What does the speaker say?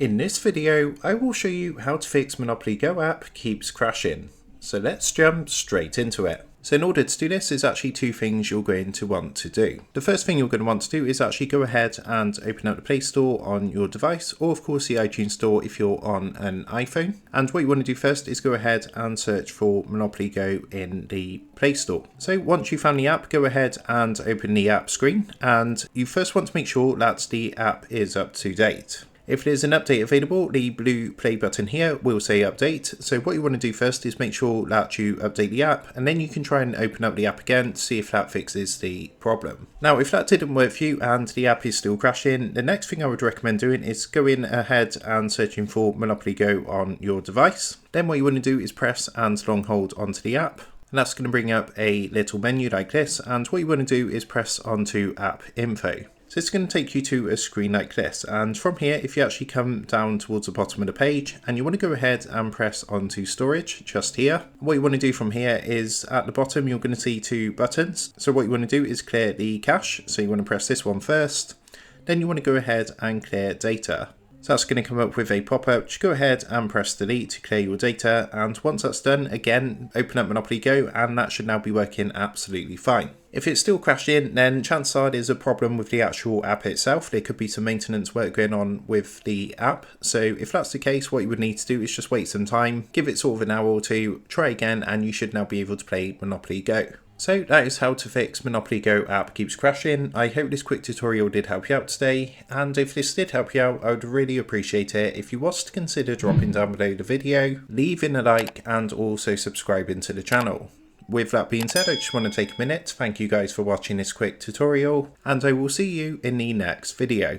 In this video, I will show you how to fix Monopoly Go app keeps crashing. So let's jump straight into it. So in order to do this, there's actually two things you're going to want to do. The first thing you're going to want to do is actually go ahead and open up the Play Store on your device, or of course the iTunes Store if you're on an iPhone. And what you want to do first is go ahead and search for Monopoly Go in the Play Store. So once you found the app, go ahead and open the app screen, and you first want to make sure that the app is up to date. If there's an update available, the blue play button here will say update. So what you want to do first is make sure that you update the app, and then you can try and open up the app again to see if that fixes the problem. Now, if that didn't work for you and the app is still crashing, the next thing I would recommend doing is going ahead and searching for Monopoly Go on your device. Then what you want to do is press and long hold onto the app. And that's going to bring up a little menu like this, and what you want to do is press onto app info. So it's going to take you to a screen like this, and from here, if you actually come down towards the bottom of the page and you want to go ahead and press onto storage just here, what you want to do from here is at the bottom you're going to see two buttons. So what you want to do is clear the cache, so you want to press this one first, then you want to go ahead and clear data. So that's going to come up with a pop-up. Just go ahead and press delete to clear your data, and once that's done, again open up Monopoly Go, and that should now be working absolutely fine. If it's still crashing, then chances are there's a problem with the actual app itself. There could be some maintenance work going on with the app. So if that's the case, what you would need to do is just wait some time, give it sort of an hour or two, try again, and you should now be able to play Monopoly Go. So that is how to fix Monopoly Go app keeps crashing. I hope this quick tutorial did help you out today, and if this did help you out, I would really appreciate it if you was to consider dropping down below the video, leaving a like, and also subscribing to the channel. With that being said, I just want to take a minute to thank you guys for watching this quick tutorial, and I will see you in the next video.